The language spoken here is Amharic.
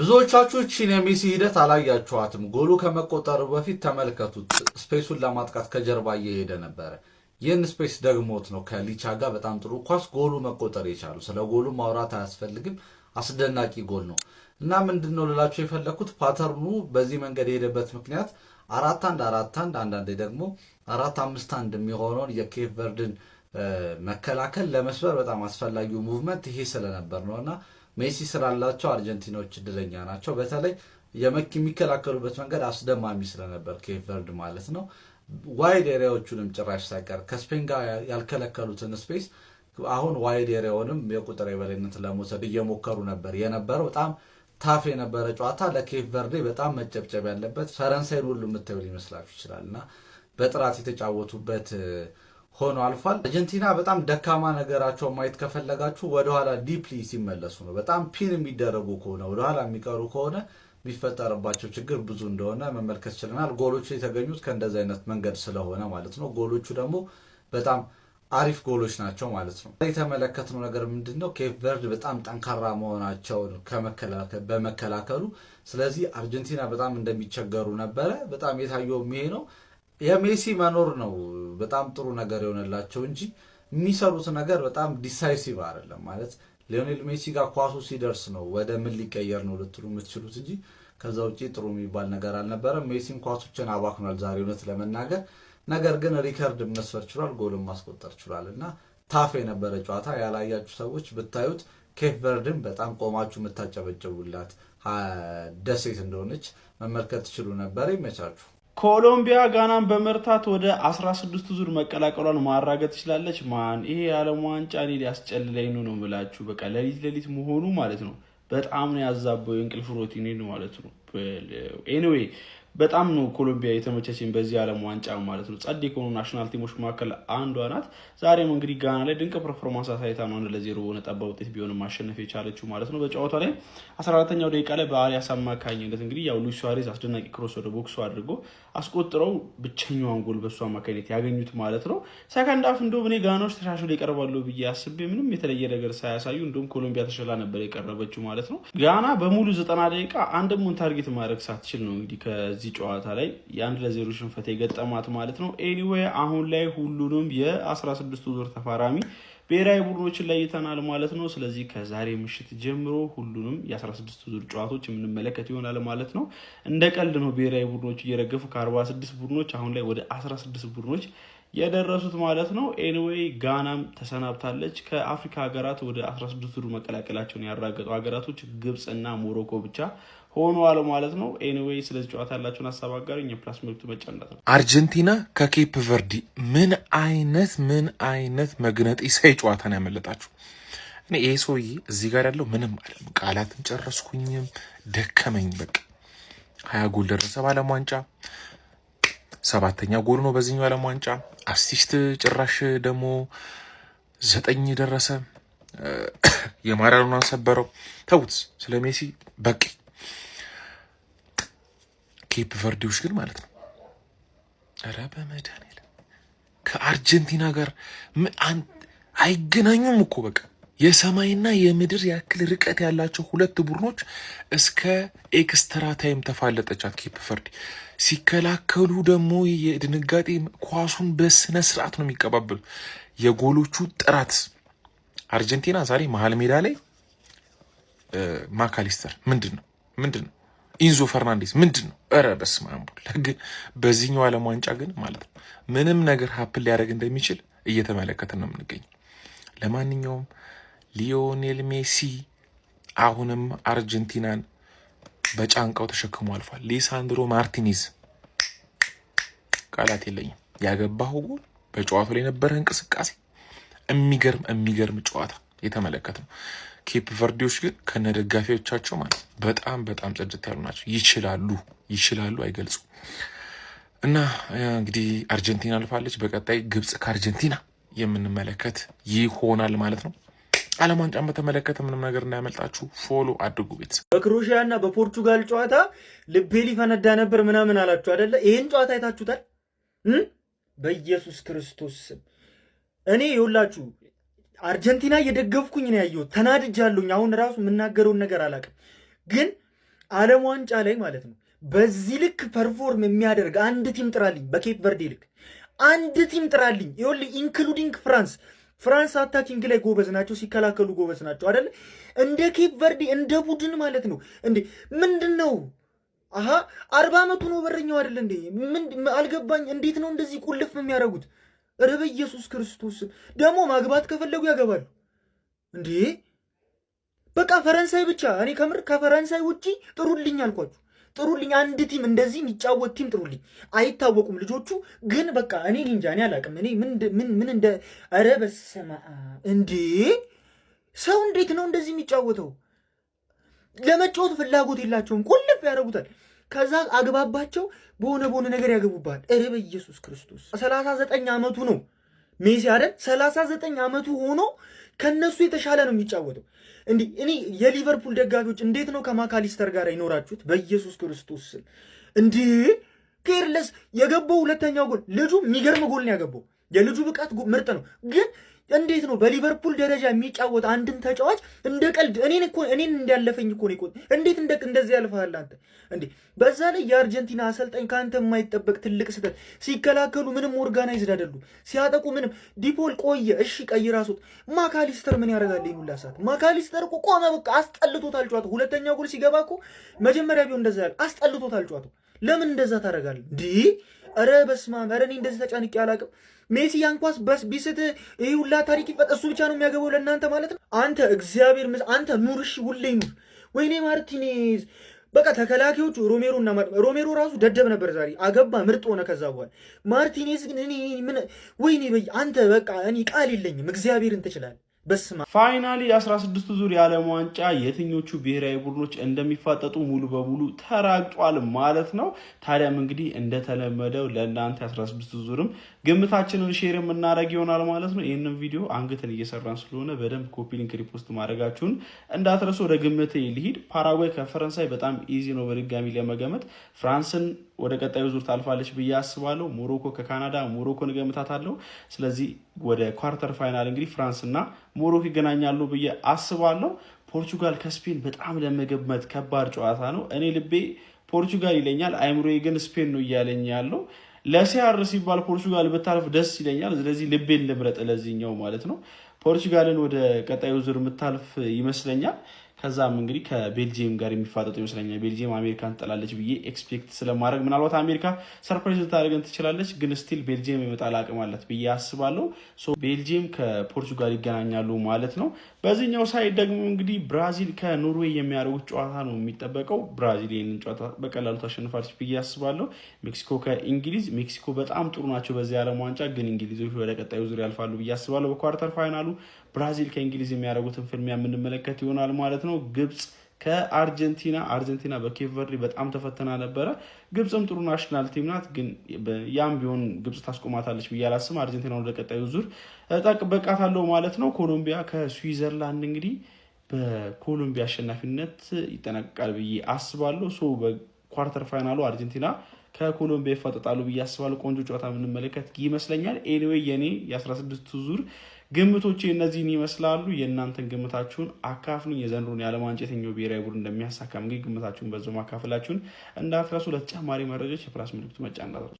ብዙዎቻችሁ እቺን የሜሲ ሂደት አላያችኋትም። ጎሉ ከመቆጠሩ በፊት ተመልከቱት። ስፔሱን ለማጥቃት ከጀርባ እየሄደ ነበረ። ይህን ስፔስ ደግሞት ነው ከሊቻ ጋር በጣም ጥሩ ኳስ ጎሉ መቆጠር የቻሉ። ስለ ጎሉ ማውራት አያስፈልግም። አስደናቂ ጎል ነው እና ምንድነው ልላችሁ የፈለኩት ፓተርኑ በዚህ መንገድ የሄደበት ምክንያት 4-1-4-1 አንዳንዴ ደግሞ 4-5-1 የሚሆነውን የኬፕ ቨርድን መከላከል ለመስበር በጣም አስፈላጊው ሙቭመንት ይሄ ስለነበር ነውና ሜሲ ስላላቸው አርጀንቲናዎች እድለኛ ናቸው። በተለይ የሚከላከሉበት መንገድ አስደማሚ ስለነበር ኬፕ ቨርድ ማለት ነው። ዋይድ ኤሪያዎቹንም ጭራሽ ሳይቀር ከስፔን ጋር ያልከለከሉትን ስፔስ አሁን ዋይድ ኤሪያውንም የቁጥር የበላይነት ለመውሰድ እየሞከሩ ነበር የነበረው። በጣም ታፍ የነበረ ጨዋታ ለኬፕ ቨርዴ በጣም መጨብጨብ ያለበት ፈረንሳይን ሁሉ የምታዩል ይመስላችሁ ይችላልና በጥራት የተጫወቱበት ሆኖ አልፏል። አርጀንቲና በጣም ደካማ ነገራቸው ማየት ከፈለጋችሁ ወደኋላ ዲፕሊ ሲመለሱ ነው። በጣም ፒን የሚደረጉ ከሆነ ወደኋላ የሚቀሩ ከሆነ የሚፈጠርባቸው ችግር ብዙ እንደሆነ መመልከት ችለናል። ጎሎቹ የተገኙት ከእንደዚህ አይነት መንገድ ስለሆነ ማለት ነው። ጎሎቹ ደግሞ በጣም አሪፍ ጎሎች ናቸው ማለት ነው። የተመለከትነው ነገር ምንድነው? ኬፕ ቨርድ በጣም ጠንካራ መሆናቸውን በመከላከሉ ስለዚህ አርጀንቲና በጣም እንደሚቸገሩ ነበረ። በጣም የታየው ይሄ ነው። የሜሲ መኖር ነው በጣም ጥሩ ነገር የሆነላቸው እንጂ የሚሰሩት ነገር በጣም ዲሳይሲቭ አይደለም። ማለት ሊዮኔል ሜሲ ጋር ኳሱ ሲደርስ ነው ወደ ምን ሊቀየር ነው ልትሉ የምትችሉት እንጂ ከዛ ውጪ ጥሩ የሚባል ነገር አልነበረም። ሜሲም ኳሶችን አባክኗል ዛሬ እውነት ለመናገር ነገር ግን ሪከርድ መስፈር ችሏል፣ ጎልም ማስቆጠር ችሏል እና ታፍ የነበረ ጨዋታ ያላያችሁ ሰዎች ብታዩት ኬፕ ቨርድን በጣም ቆማችሁ የምታጨበጭቡላት ደሴት እንደሆነች መመልከት ትችሉ ነበር። ይመቻችሁ። ኮሎምቢያ ጋናን በመርታት ወደ 16 ዙር መቀላቀሏን ማራገጥ ትችላለች። ማን ይሄ የዓለም ዋንጫ እኔ ሊያስጨልለኝ ነው የምላችሁ። በቃ ሌሊት መሆኑ ማለት ነው በጣም ነው ያዛበው የእንቅልፍ ሮቲኔን ማለት ነው። ኤኒዌይ በጣም ነው ኮሎምቢያ የተመቸችኝ በዚህ ዓለም ዋንጫ ማለት ነው። ጸድ ከሆኑ ናሽናል ቲሞች መካከል አንዷ ናት። ዛሬም እንግዲህ ጋና ላይ ድንቅ ፐርፎርማንስ አሳይታ ነው 1-0 በሆነ ጠባ ውጤት ቢሆንም ማሸነፍ የቻለችው ማለት ነው። በጨዋታው ላይ 14ኛው ደቂቃ ላይ በአሊያስ አማካኝነት እንግዲህ ያው ሉዊስ ሱዋሬዝ አስደናቂ ክሮስ ወደ ቦክሱ አድርጎ አስቆጥረው ብቸኛዋን ጎል በሱ አማካኝነት ያገኙት ማለት ነው። ሰከንድ አፍ እንደውም እኔ ጋናዎች ተሻሽሎ ይቀርባሉ ብዬ አስቤ ምንም የተለየ ነገር ሳያሳዩ እንደውም ኮሎምቢያ ተሻላ ነበር የቀረበችው ማለት ነው። ጋና በሙሉ 90 ደቂቃ አንድም ታርጌት ማድረግ ሳትችል ነው እንግዲህ ከዚህ ጨዋታ ላይ የ1-0 ሽንፈት የገጠማት ማለት ነው። ኤኒዌይ አሁን ላይ ሁሉንም የ16 ዙር ተፋራሚ ብሔራዊ ቡድኖችን ለይተናል ማለት ነው። ስለዚህ ከዛሬ ምሽት ጀምሮ ሁሉንም የ16 ዙር ጨዋታዎች የምንመለከት ይሆናል ማለት ነው። እንደ ቀልድ ነው ብሔራዊ ቡድኖች እየረገፉ ከ46 ቡድኖች አሁን ላይ ወደ 16 ቡድኖች የደረሱት ማለት ነው። ኤኒዌይ ጋናም ተሰናብታለች። ከአፍሪካ ሀገራት ወደ 16 ዙር መቀላቀላቸውን ያረጋገጡ ሀገራቶች ግብፅና ሞሮኮ ብቻ ሆኗል ማለት ነው። ኤኒዌይ ስለዚህ ጨዋታ ያላችሁን ሀሳብ አጋሩኝ። የፕላስ ምልክቱ መጫንላት ነው። አርጀንቲና ከኬፕ ቨርዲ ምን አይነት መግነጢሳዊ ጨዋታ ነው ያመለጣችሁ? እኔ ይሄ ሰውዬ እዚህ ጋር ያለው ምንም አይደለም። ቃላትን ጨረስኩኝም ደከመኝ። በቃ 20 ጎል ደረሰ በዓለም ዋንጫ 7ኛ ጎል ነው በዚህኛው ዓለም ዋንጫ። አሲስት ጭራሽ ደግሞ 9 ደረሰ። የማራዶናን ሰበረው። ተውት ስለ ሜሲ በቂ። ኬፕ ቨርዲዎች ግን ማለት ነው ኧረ በመድኃኒዓለም ከአርጀንቲና ጋር አይገናኙም እኮ በቃ የሰማይና የምድር ያክል ርቀት ያላቸው ሁለት ቡድኖች እስከ ኤክስትራ ታይም ተፋለጠቻት ኬፕ ቨርዲ። ሲከላከሉ ደግሞ የድንጋጤ ኳሱን በስነ ስርዓት ነው የሚቀባበሉ። የጎሎቹ ጥራት አርጀንቲና ዛሬ መሀል ሜዳ ላይ ማካሊስተር ምንድን ነው ኢንዞ ፈርናንዴስ ምንድን ነው? ኧረ በስመ አብ። ግን በዚህኛው ዓለም ዋንጫ ግን ማለት ነው ምንም ነገር ሀፕል ሊያደርግ እንደሚችል እየተመለከትን ነው የምንገኘው። ለማንኛውም ሊዮኔል ሜሲ አሁንም አርጀንቲናን በጫንቃው ተሸክሞ አልፏል። ሊሳንድሮ ማርቲኔዝ ቃላት የለኝም። ያገባው ጎል በጨዋታው ላይ የነበረ እንቅስቃሴ የሚገርም ጨዋታ የተመለከት ነው። ኬፕ ቨርዲዎች ግን ከነደጋፊዎቻቸው ማለት በጣም ጽድት ያሉ ናቸው። ይችላሉ አይገልጹም። እና እንግዲህ አርጀንቲና አልፋለች። በቀጣይ ግብጽ ከአርጀንቲና የምንመለከት ይሆናል ማለት ነው። ዓለም ዋንጫን በተመለከተ ምንም ነገር እንዳያመልጣችሁ ፎሎ አድርጉ ቤተሰብ። በክሮሺያ እና በፖርቹጋል ጨዋታ ልቤ ሊፈነዳ ነበር ምናምን አላችሁ አይደለ? ይሄን ጨዋታ አይታችሁታል? በኢየሱስ ክርስቶስ ስም እኔ ይኸውላችሁ አርጀንቲና እየደገፍኩኝ ነው ያየሁት። ተናድጃለሁኝ። አሁን ራሱ የምናገረውን ነገር አላውቅም፣ ግን ዓለም ዋንጫ ላይ ማለት ነው በዚህ ልክ ፐርፎርም የሚያደርግ አንድ ቲም ጥራልኝ። በኬፕ ቨርዴ ልክ አንድ ቲም ጥራልኝ። ይኸውልህ ኢንክሉዲንግ ፍራንስ አታኪንግ ላይ ጎበዝ ናቸው፣ ሲከላከሉ ጎበዝ ናቸው አይደለ? እንደ ኬፕ ቨርዴ እንደ ቡድን ማለት ነው እንዴ ምንድን ነው? 40 ዓመቱ ነው በረኛው አይደለ እንዴ? አልገባኝ። እንዴት ነው እንደዚህ ቁልፍ የሚያደርጉት? ኧረ በኢየሱስ ክርስቶስ ደግሞ ማግባት ከፈለጉ ያገባሉ እንዴ! በቃ ፈረንሳይ ብቻ። እኔ ከምር ከፈረንሳይ ውጪ ጥሩልኝ አልኳችሁ፣ ጥሩልኝ። አንድ ቲም እንደዚህ የሚጫወት ቲም ጥሩልኝ። አይታወቁም ልጆቹ ግን በቃ እኔ እንጃ፣ እኔ አላውቅም። እኔ ምን እንደ ኧረ በስመ አብ እንዴ! ሰው እንዴት ነው እንደዚህ የሚጫወተው? ለመጫወት ፍላጎት የላቸውም፣ ቁልፍ ያደርጉታል። ከዛ አግባባቸው በሆነ ነገር ያገቡባል። ኧረ በኢየሱስ ክርስቶስ 39 ዓመቱ ነው ሜሲ አይደል? 39 ዓመቱ ሆኖ ከነሱ የተሻለ ነው የሚጫወተው። እንዲህ እኔ የሊቨርፑል ደጋፊዎች እንዴት ነው ከማካሊስተር ጋር ይኖራችሁት? በኢየሱስ ክርስቶስ እንዴ! ኬርለስ የገባው ሁለተኛው ጎል ልጁ የሚገርም ጎል ነው ያገባው። የልጁ ብቃት ምርጥ ነው ግን እንዴት ነው በሊቨርፑል ደረጃ የሚጫወት አንድን ተጫዋች እንደ ቀልድ እኔን እንዲያለፈኝ እኮ ነው። እንዴት እንደዚህ ያልፋል አንተ እንዴ? በዛ ላይ የአርጀንቲና አሰልጣኝ ካንተ የማይጠበቅ ትልቅ ስህተት። ሲከላከሉ ምንም ኦርጋናይዝድ አይደሉም፣ ሲያጠቁ ምንም። ዲፖል ቆየ፣ እሺ ቀይር አስወጥ። ማካሊስተር ምን ያደርጋል ይሁላ ሰዓት? ማካሊስተር እኮ ቆመ፣ በቃ አስጠልቶታል ጨዋታው። ሁለተኛው ጎል ሲገባ እኮ መጀመሪያ ቢሆን እንደዛ ያለ አስጠልቶታል ጨዋታው። ለምን እንደዛ ታደርጋለህ እንዴ? ኧረ በስመ አብ! ኧረ እኔ እንደዚህ ተጨንቄ አላውቅም። ሜሲ ያን ኳስ በስ ቢስት ይሄ ሁላ ታሪክ ይፈጥ እሱ ብቻ ነው የሚያገባው ለእናንተ ማለት ነው። አንተ እግዚአብሔር አንተ ኑር፣ እሺ ሁሌ ኑር። ወይኔ ማርቲኔዝ በቃ ተከላካዮቹ ሮሜሮ ራሱ ደደብ ነበር፣ ዛሬ አገባ፣ ምርጥ ሆነ። ከዛ በኋላ ማርቲኔዝ ግን እኔ ምን ወይኔ አንተ በቃ እኔ ቃል የለኝም። እግዚአብሔርን ትችላለህ። ፋይናሊ 16ቱ ዙር የዓለም ዋንጫ የትኞቹ ብሔራዊ ቡድኖች እንደሚፋጠጡ ሙሉ በሙሉ ተራግጧል ማለት ነው። ታዲያም እንግዲህ እንደተለመደው ለእናንተ 16ቱ ዙርም ግምታችንን ሼር የምናደርግ ይሆናል ማለት ነው። ይህንን ቪዲዮ አንግተን እየሰራን ስለሆነ በደንብ ኮፒ ሊንክ ሪፖስት ማድረጋችሁን እንዳትረሱ። ወደ ግምት ሊሂድ። ፓራጓይ ከፈረንሳይ በጣም ኢዚ ነው በድጋሚ ለመገመት። ፍራንስን ወደ ቀጣዩ ዙር ታልፋለች ብዬ አስባለሁ። ሞሮኮ ከካናዳ ሞሮኮን እገምታታለሁ። ስለዚህ ወደ ኳርተር ፋይናል እንግዲህ ፍራንስና ሞሮኮ ይገናኛሉ ብዬ አስባለሁ። ፖርቹጋል ከስፔን በጣም ለመገመት ከባድ ጨዋታ ነው። እኔ ልቤ ፖርቹጋል ይለኛል፣ አይምሮዬ ግን ስፔን ነው እያለኝ ያለው። ለሲያር ሲባል ፖርቹጋል ብታልፍ ደስ ይለኛል። ስለዚህ ልቤን ልምረጥ ለዚህኛው ማለት ነው። ፖርቹጋልን ወደ ቀጣዩ ዙር የምታልፍ ይመስለኛል። ከዛም እንግዲህ ከቤልጂየም ጋር የሚፋጠጡ ይመስለኛል። ቤልጂየም አሜሪካን ትጠላለች ብዬ ኤክስፔክት ስለማድረግ ምናልባት አሜሪካ ሰርፕራይዝ ልታደርገን ትችላለች፣ ግን ስቲል ቤልጂየም የመጣል አቅም አላት ብዬ አስባለሁ። ቤልጂየም ከፖርቹጋል ይገናኛሉ ማለት ነው። በዚህኛው ሳይድ ደግሞ እንግዲህ ብራዚል ከኖርዌይ የሚያደርጉት ጨዋታ ነው የሚጠበቀው። ብራዚል ይህንን ጨዋታ በቀላሉ ታሸንፋለች ብዬ አስባለሁ። ሜክሲኮ ከእንግሊዝ፣ ሜክሲኮ በጣም ጥሩ ናቸው በዚህ ዓለም ዋንጫ፣ ግን እንግሊዞች ወደ ቀጣዩ ዙር ያልፋሉ ብዬ አስባለሁ። በኳርተር ፋይናሉ ብራዚል ከእንግሊዝ የሚያደርጉትን ፍልሚያ የምንመለከት ይሆናል ማለት ነው። ግብጽ ከአርጀንቲና በኬፕ ቨርዴ በጣም ተፈተና ነበረ። ግብጽም ጥሩ ናሽናል ቲም ናት፣ ግን ያም ቢሆን ግብጽ ታስቆማታለች ብዬ አላስብም። አርጀንቲና ወደ ቀጣዩ ዙር ጠብቃታለሁ ማለት ነው። ኮሎምቢያ ከስዊዘርላንድ እንግዲህ በኮሎምቢያ አሸናፊነት ይጠናቀቃል ብዬ አስባለሁ። በኳርተር ፋይናሉ አርጀንቲና ከኮሎምቢያ ይፋጠጣሉ ብዬ አስባለሁ። ቆንጆ ጨዋታ የምንመለከት ይመስለኛል። ኤኒዌይ የኔ የ16ቱ ዙር ግምቶች እነዚህን ይመስላሉ። የእናንተን ግምታችሁን አካፍሉኝ። የዘንድሮን የዓለም ዋንጫ የትኛው ብሔራዊ ቡድን እንደሚያሳካ እንግዲህ ግምታችሁን በዛው ማካፈላችሁን እንዳትረሱ። ለተጨማሪ መረጃዎች የፕላስ ምልክቱ መጫን እንዳትረሱ።